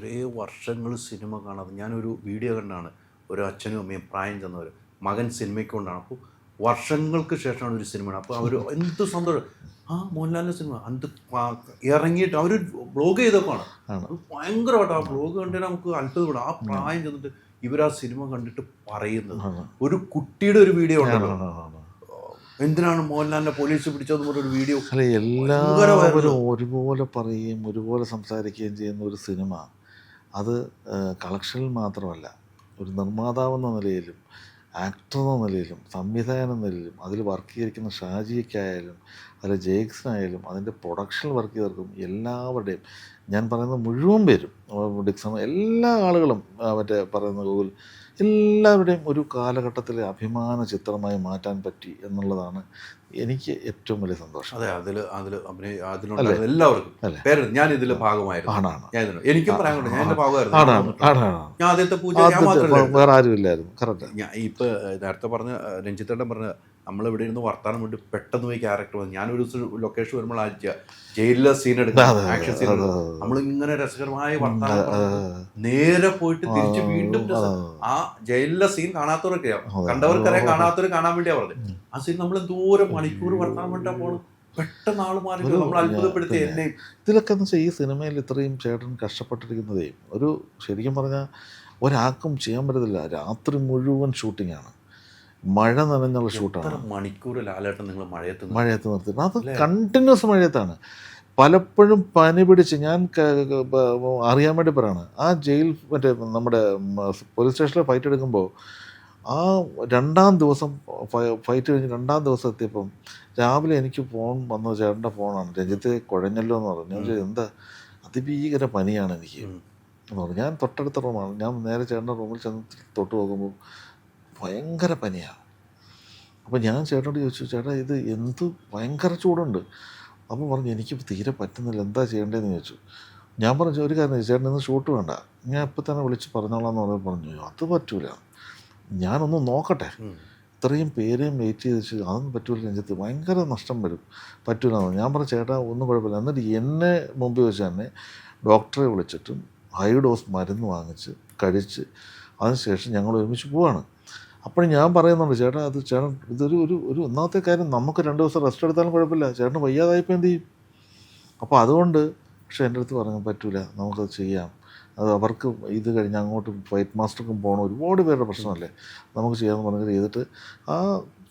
ഇത്രയും വർഷങ്ങൾ സിനിമ കാണാതെ ഞാനൊരു വീഡിയോ കണ്ടാണ്. ഒരു അച്ഛനും അമ്മയും പ്രായം ചെന്നവർ മകൻ സിനിമയ്ക്ക് കൊണ്ടാണ്. അപ്പോൾ വർഷങ്ങൾക്ക് ശേഷമാണ് ഒരു സിനിമ. അപ്പോൾ അവർ എന്ത് സന്തോഷം. ആ മോഹൻലാലിൻ്റെ സിനിമ എന്ത് ഇറങ്ങിയിട്ട് അവർ ബ്ലോഗ് ചെയ്തപ്പോഴാണ് അത് ഭയങ്കരമായിട്ട്. ആ ബ്ലോഗ് കണ്ടിട്ട് നമുക്ക് അത്ഭുതപ്പെടും. ആ പ്രായം ചെന്നിട്ട് ഇവർ ആ സിനിമ കണ്ടിട്ട് പറയുന്നത്. ഒരു കുട്ടിയുടെ ഒരു വീഡിയോ ഉണ്ടല്ലോ, എന്തിനാണ് മോഹൻലാലിനെ പോലീസ് പിടിച്ചതെന്ന് പറഞ്ഞൊരു വീഡിയോ. അല്ല, എല്ലാവരും ഒരുപോലെ പറയുകയും ഒരുപോലെ സംസാരിക്കുകയും ചെയ്യുന്ന ഒരു സിനിമ, അത് കളക്ഷനിൽ മാത്രമല്ല, ഒരു നിർമ്മാതാവെന്ന നിലയിലും ആക്ടർ എന്ന നിലയിലും സംവിധായകൻ എന്ന നിലയിലും അതിൽ വർക്ക് ചെയ്തിരിക്കുന്ന ഷാജിക്കായാലും അതിൽ ജേക്സനായാലും അതിൻ്റെ പ്രൊഡക്ഷനിൽ വർക്ക് ചെയ്തവർക്കും എല്ലാവരുടെയും, ഞാൻ പറയുന്നത് മുഴുവൻ പേരും, ഡിക്സൺ, എല്ലാ ആളുകളും, മറ്റേ പറയുന്ന ഗൂഗിൾ, എല്ലാവരുടെയും ഒരു കാലഘട്ടത്തിലെ അഭിമാന ചിത്രമായി മാറ്റാൻ പറ്റി എന്നുള്ളതാണ് എനിക്ക് ഏറ്റവും വലിയ സന്തോഷം. അതെ, അതിലുള്ള എല്ലാവർക്കും പേര് ഞാൻ ഇതിലെ ഭാഗമായിരുന്നു. എനിക്കും പറയാനുണ്ട്, ഞാൻ എൻ്റെ ഭാഗമായിരുന്നു. ഞാൻ ആദ്യത്തെ പൂജ വേറെ ആരും ഇല്ലായിരുന്നു. കറക്റ്റ്. ഞാൻ ഇപ്പൊ നേരത്തെ പറഞ്ഞ രഞ്ജിത്തേട്ടൻ പറഞ്ഞ നമ്മളിവിടെ ഇരുന്ന് വർത്താനം വേണ്ടി പെട്ടെന്ന് പോയി ക്യാരക്ടർ വന്നു. ഞാനൊരു ലൊക്കേഷൻ വരുമ്പോൾ ജയിലിലെ സീൻ എടുക്കാം, ആക്ഷൻ സീൻ എടുക്കാം. നമ്മളിങ്ങനെ രസകരമായ വർത്താനം നേരെ പോയിട്ട് തിരിച്ച് വീണ്ടും ആ ജയിലിലെ സീൻ കാണാത്തവരൊക്കെ, കണ്ടവർക്കറിയാം, കാണാത്തവർ കാണാൻ വേണ്ടിയാ പറഞ്ഞത്. ആ സീൻ നമ്മൾ എന്തോരം മണിക്കൂർ വർത്താനം വേണ്ടാ പോകണം. പെട്ടെന്ന് ആൾ മാറി നമ്മൾ അത്ഭുതപ്പെടുത്തി എന്നെ. ഇതിലൊക്കെ എന്ന് വെച്ചാൽ ഈ സിനിമയിൽ ഇത്രയും ചേട്ടൻ കഷ്ടപ്പെട്ടിരിക്കുന്നതേ, ഒരു ശരിക്കും പറഞ്ഞാൽ ഒരാൾക്കും ചെയ്യാൻ പറ്റത്തില്ല. രാത്രി മുഴുവൻ ഷൂട്ടിങ്ങാണ്, മഴ നനഞ്ഞുള്ള ഷൂട്ടാണ്. മണിക്കൂർ ലാലേട്ടൻ നിങ്ങൾ മഴയത്ത് നിർത്തിയിട്ട് അത് കണ്ടിന്യൂസ് മഴയത്താണ്. പലപ്പോഴും പനി പിടിച്ച്, ഞാൻ അറിയാൻ വേണ്ടി പറയാണ്, ആ ജയിൽ മറ്റേ നമ്മുടെ പോലീസ് സ്റ്റേഷനിൽ ഫൈറ്റ് എടുക്കുമ്പോൾ ആ രണ്ടാം ദിവസം ഫൈറ്റ് കഴിഞ്ഞ് രണ്ടാം ദിവസം എത്തിയപ്പം രാവിലെ എനിക്ക് ഫോൺ വന്നത്, ചേട്ടൻ്റെ ഫോണാണ്, രഞ്ജിത്ത് കുഴഞ്ഞല്ലോ എന്ന് പറഞ്ഞു. ഞാൻ ചോദിച്ചു, എന്താ? അതിഭീകര പനിയാണ് എനിക്ക് എന്ന് പറഞ്ഞു. ഞാൻ തൊട്ടടുത്ത റൂമാണ്, ഞാൻ നേരെ ചേട്ടൻ്റെ റൂമിൽ ചെന്ന് തൊട്ട് നോക്കുമ്പോൾ ഭയങ്കര പനിയാണ്. അപ്പോൾ ഞാൻ ചേട്ടനോട് ചോദിച്ചു, ചേട്ടാ ഇത് എന്ത് ഭയങ്കര ചൂടുണ്ട്. അപ്പോൾ പറഞ്ഞു, എനിക്ക് തീരെ പറ്റുന്നില്ല, എന്താ ചെയ്യേണ്ടതെന്ന് ചോദിച്ചു. ഞാൻ പറഞ്ഞു, ഒരു കാര്യം, ചേട്ടൻ ഇന്ന് ഷൂട്ട് വേണ്ട, ഞാൻ ഇപ്പം തന്നെ വിളിച്ച് പറഞ്ഞോളാം എന്ന് പറഞ്ഞു. അത് പറ്റൂല, ഞാനൊന്ന് നോക്കട്ടെ, ഇത്രയും പേരെയും വെയിറ്റ് ചെയ്ത് അതൊന്നും പറ്റൂല രഞ്ജിത്ത്, ഭയങ്കര നഷ്ടം വരും, പറ്റൂല. ഞാൻ പറഞ്ഞു, ചേട്ടാ ഒന്നും കുഴപ്പമില്ല. എന്നിട്ട് എന്നെ മുമ്പിൽ വെച്ച് തന്നെ ഡോക്ടറെ വിളിച്ചിട്ടും ഹൈ ഡോസ് മരുന്ന് വാങ്ങിച്ച് കഴിച്ച് അതിനുശേഷം ഞങ്ങൾ ഒരുമിച്ച് പോവാണ്. അപ്പോൾ ഞാൻ പറയുന്നുണ്ട്, ചേട്ടാ അത് ചേട്ടൻ ഇതൊരു ഒരു ഒന്നാമത്തെ കാര്യം, നമുക്ക് 2 ദിവസം റെസ്റ്റ് എടുത്താലും കുഴപ്പമില്ല, ചേട്ടന് വയ്യാതായപ്പോൾ എന്ത് ചെയ്യും? അപ്പോൾ അതുകൊണ്ട്, പക്ഷേ എൻ്റെ അടുത്ത് പറഞ്ഞു, പറ്റൂല, നമുക്കത് ചെയ്യാം, അത് അവർക്ക് ഇത് കഴിഞ്ഞ് അങ്ങോട്ട് ഫൈറ്റ് മാസ്റ്റർക്കും പോകണം, ഒരുപാട് പേരുടെ പ്രശ്നമല്ലേ, നമുക്ക് ചെയ്യാമെന്ന് പറഞ്ഞിട്ട് ചെയ്തിട്ട് ആ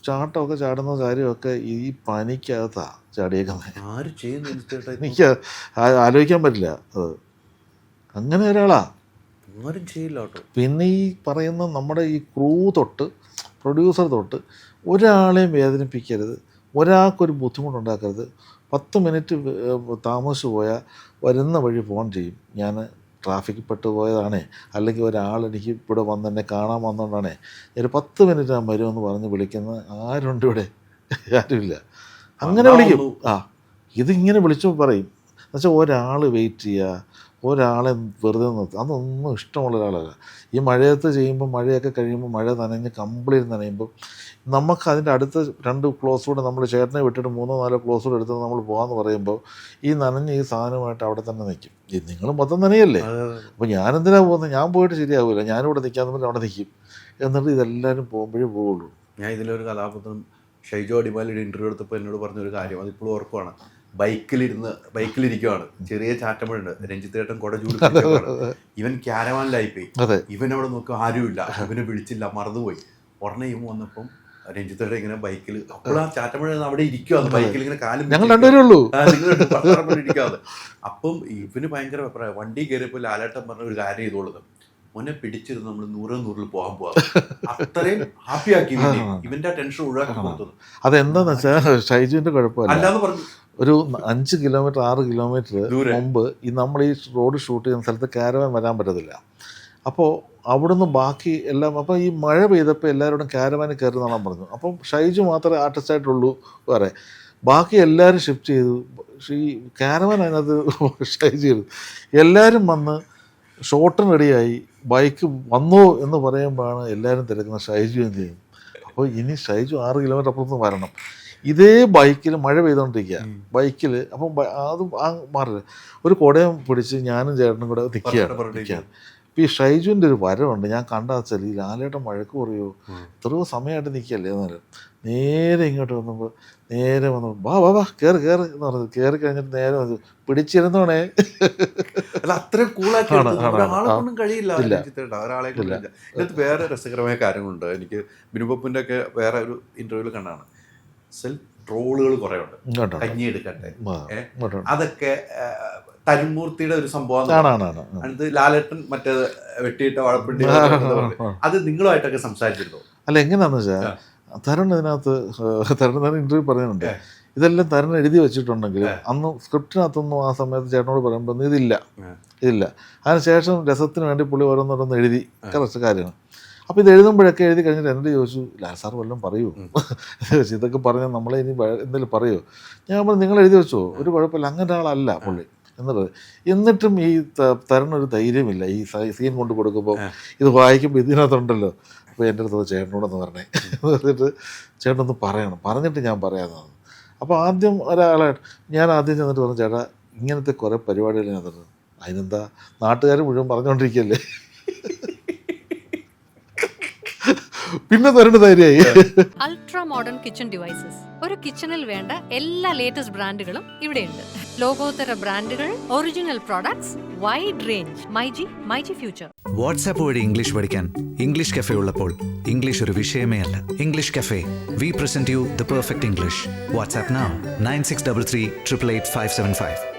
ചാട്ടമൊക്കെ ചാടുന്ന കാര്യമൊക്കെ ഈ പനിക്കകത്താണ് ചാടിയേക്കുന്നത്. എനിക്ക് ആലോചിക്കാൻ പറ്റില്ല അത്. അങ്ങനെ ഒരാളാ. പിന്നെ ഈ പറയുന്ന നമ്മുടെ ഈ ക്രൂ തൊട്ട് പ്രൊഡ്യൂസർ തൊട്ട് ഒരാളെയും വേദനിപ്പിക്കരുത്, ഒരാൾക്കൊരു ബുദ്ധിമുട്ടുണ്ടാക്കരുത്. 10 മിനിറ്റ് താമസിച്ച് പോയാൽ വരുന്ന വഴി ഫോൺ ചെയ്യും, ഞാൻ ട്രാഫിക്കിൽ പെട്ട് പോയതാണേ, അല്ലെങ്കിൽ ഒരാൾ എനിക്ക് ഇവിടെ വന്ന് എന്നെ കാണാൻ വന്നുകൊണ്ടാണേ, ഒരു 10 മിനിറ്റ് ഞാൻ വരുമെന്ന് പറഞ്ഞ് വിളിക്കുന്ന ആരുണ്ട് ഇവിടെ? ആരുമില്ല. അങ്ങനെ വിളിക്കും. ഇതിങ്ങനെ വിളിച്ചു പറയും. എന്നുവെച്ചാൽ ഒരാൾ വെയിറ്റ് ചെയ്യുക, ഒരാളെ വെറുതെ നിർത്തുക, അതൊന്നും ഇഷ്ടമുള്ള ഒരാളല്ല. ഈ മഴയത്ത് ചെയ്യുമ്പോൾ, മഴയൊക്കെ കഴിയുമ്പോൾ, മഴ നനഞ്ഞ് കംപ്ലീറ്റ് നനയുമ്പോൾ നമുക്ക് അതിൻ്റെ അടുത്ത 2 ക്ലോസ് കൂടെ നമ്മൾ ചേട്ടനെ വിട്ടിട്ട് 3-4 ക്ലോസ് കൂടെ എടുത്ത് നമ്മൾ പോകാമെന്ന് പറയുമ്പോൾ ഈ നനഞ്ഞ ഈ സാധനമായിട്ട് അവിടെ തന്നെ നിൽക്കും. നിങ്ങൾ മൊത്തം നനയല്ലേ, അപ്പോൾ ഞാനെന്തിനാണ് പോകുന്നത്? ഞാൻ പോയിട്ട് ശരിയാവില്ല, ഞാനിവിടെ നിൽക്കാമെന്ന് പറഞ്ഞാൽ അവിടെ നിൽക്കും. എന്നിട്ട് ഇതെല്ലാവരും പോകുമ്പോഴേ പോവുള്ളൂ. ഞാൻ ഇതിലൊരു കഥാപാത്രം ഷൈജോ അടിമാലിയുടെ ഇൻ്റർവ്യൂ എടുത്തപ്പോൾ എന്നോട് പറഞ്ഞൊരു കാര്യം, അതിപ്പോഴും ഓർക്കുവാണ്. ബൈക്കിലിരിക്കുവാണ്, ചെറിയ ചാറ്റമഴുണ്ട്, രഞ്ജിത്തേട്ടൻ കുട ചൂട്, ഇവൻ ക്യാരവാനിലായിപ്പോയി, ഇവൻ അവിടെ നോക്കുക ആരുമില്ല, ഇവനെ വിളിച്ചില്ല, മറന്നുപോയി. ഉടനെ ഇവൻ വന്നപ്പം രഞ്ജിത്തേട്ടൻ ഇങ്ങനെ ബൈക്കിൽ, അപ്പോൾ ആ ചാറ്റമഴ അവിടെ ഇരിക്കുവാന്ന്, ബൈക്കിൽ ഇങ്ങനെ കാലും ഇരിക്കാതെ. അപ്പം ഇവന് ഭയങ്കര അഭിപ്രായം. വണ്ടി കയറിയപ്പോൾ ലാലേട്ടൻ പറഞ്ഞ ഒരു കാര്യം ചെയ്തോളുന്നത്, മോനെ പിടിച്ചിരുന്ന് നമ്മൾ 100 പോകാൻ പോവാം, അത്രയും ഹാപ്പിയാക്കി ഇവന്റെ ടെൻഷൻ ഒഴിവാക്കി കൊടുത്തത്. അതെന്താന്ന് വെച്ചാൽ ഷൈജുവിന്റെ കുഴപ്പമില്ല, അല്ലാന്ന് പറഞ്ഞു. ഒരു 5 കിലോമീറ്റർ 6 കിലോമീറ്റർ മുമ്പ് ഈ നമ്മൾ ഈ റോഡ് ഷൂട്ട് ചെയ്യുന്ന സ്ഥലത്ത് കാരവാൻ വരാൻ പറ്റത്തില്ല. അപ്പോൾ അവിടുന്ന് ബാക്കി എല്ലാം, അപ്പോൾ ഈ മഴ പെയ്തപ്പോൾ എല്ലാവരോടും കാരവാനിൽ കയറുന്നതാണ് പറഞ്ഞു. അപ്പം ഷൈജു മാത്രമേ ആർട്ടിസ്റ്റായിട്ടുള്ളൂ വേറെ, ബാക്കി എല്ലാവരും ഷിഫ്റ്റ് ചെയ്തു. ഈ കാരവാൻ അതിനകത്ത് ഷൈജു ചെയ്തു. എല്ലാവരും വന്ന് ഷോട്ടിന് റെഡിയായി, ബൈക്ക് വന്നോ എന്ന് പറയുമ്പോഴാണ് എല്ലാവരും തിരക്കുന്ന ഷൈജു എന്ത് ചെയ്യും. അപ്പോൾ ഇനി ഷൈജു 6 കിലോമീറ്റർ അപ്പുറത്ത് വരണം. ഇതേ ബൈക്കിൽ മഴ പെയ്തുകൊണ്ടിരിക്കുക ബൈക്കിൽ അപ്പം അത് മാറില്ല ഒരു കുടയും പിടിച്ച് ഞാനും ചേട്ടനും കൂടെ നിൽക്കുകയാണ്. ഇപ്പം ഈ ഷൈജുവിൻ്റെ ഒരു വരവുണ്ട്, ഞാൻ കണ്ടാ വെച്ചാൽ ഈ ലാലേട്ടൻ വഴക്ക് പറയുമോ, എത്രയോ സമയമായിട്ട് നിൽക്കുകയല്ലേ എന്നാലും നേരെ ഇങ്ങോട്ട് വന്നപ്പോൾ നേരെ വന്നപ്പോൾ വാ വാ വാ കയറി കയറി എന്ന് പറഞ്ഞു. കയറി കഴിഞ്ഞിട്ട് നേരെ വന്നു പിടിച്ചിരുന്നോണേ. അല്ല അത്രയും കൂളാക്കി ഒരാളെക്കൊണ്ടും കഴിയില്ല ഒരാളെ കൊണ്ടില്ല. ഇതിനകത്ത് വേറെ രസകരമായ കാര്യങ്ങളുണ്ട്. എനിക്ക് ബിനുപപ്പിൻ്റെ ഒക്കെ വേറെ ഒരു ഇൻ്റർവ്യൂവിൽ കണ്ടാണ് സെൽഫ് ട്രോളുകൾ കുറേ ഉണ്ട്. കഞ്ഞി എടുക്കട്ടെ, അതൊക്കെ തരുമൂർത്തിയുടെ ഒരു സംഭവം. അത് ലാലേട്ടൻ മറ്റേ വെട്ടിയിട്ട വാഴപ്പിണ്ടി അത് നിങ്ങളുമായിട്ടൊക്കെ സംസാരിച്ചിരുന്നു. അല്ല എങ്ങനെയാന്ന് വെച്ചാൽ തരുൺ ഇതിനകത്ത് തരുൺ ഇന്റർവ്യൂ പറയുന്നുണ്ട്, ഇതെല്ലാം തരുൺ എഴുതി വെച്ചിട്ടുണ്ടെങ്കിൽ അന്ന് സ്ക്രിപ്റ്റിനകത്തൊന്നും ആ സമയത്ത് ചേട്ടനോട് പറയുമ്പോൾ ഇതില്ല. അതിനുശേഷം രസത്തിന് വേണ്ടി പുള്ളി ഓരോന്നോരോന്ന് എഴുതി കറക്റ്റ് കാര്യമാണ്. അപ്പോൾ ഇത് എഴുതുമ്പോഴൊക്കെ എഴുതി കഴിഞ്ഞിട്ട് എന്നോട് ചോദിച്ചു ലാൽ സാർ വല്ലതും പറയുമോ ചോദിച്ചു. ഇതൊക്കെ പറഞ്ഞാൽ നമ്മളെ ഇനി എന്തെങ്കിലും പറയുമോ? ഞാൻ പറഞ്ഞു നിങ്ങൾ എഴുതി വെച്ചോ, ഒരു കുഴപ്പമില്ല, അങ്ങനെ ആളല്ല പുള്ളി എന്നുള്ളത്. എന്നിട്ടും ഈ തരുണൊരു ധൈര്യമില്ല ഈ സീൻ കൊണ്ട് കൊടുക്കുമ്പോൾ. ഇത് വായിക്കുമ്പോൾ ഇതിനകത്തുണ്ടല്ലോ, അപ്പോൾ എൻ്റെ അടുത്ത് ചേട്ടനോടൊന്ന് പറഞ്ഞേ എന്നിട്ട് ചേട്ടനൊന്ന് പറയണം, പറഞ്ഞിട്ട് ഞാൻ പറയാമെന്നാണ്. അപ്പോൾ ആദ്യം ഞാൻ ആദ്യം ചെന്നിട്ട് പറഞ്ഞു ചേട്ടാ ഇങ്ങനത്തെ കുറേ പരിപാടികൾ ഞാൻ തരുന്നു. അതിനെന്താ നാട്ടുകാർ മുഴുവൻ പറഞ്ഞുകൊണ്ടിരിക്കുകയല്ലേ. പിന്നെ തരുന്ന ധൈര്യമായി. അൾട്രാ മോഡേൺ കിച്ചൺ ഡിവൈസസ്, ഒരു കിച്ചണിൽ വേണ്ട എല്ലാ ലേറ്റസ്റ്റ് ബ്രാൻഡുകളും ഇവിടെയുണ്ട്. ലോകോത്തര ബ്രാൻഡുകൾ, original products, wide range. MyG future. WhatsApp വഴി ഇംഗ്ലീഷ് പഠിക്കാൻ ഇംഗ്ലീഷ് കഫേ ഉള്ളപ്പോൾ ഇംഗ്ലീഷ് ഒരു വിഷയമേ അല്ല. English cafe, we present you the perfect English. WhatsApp now 9633 888 575.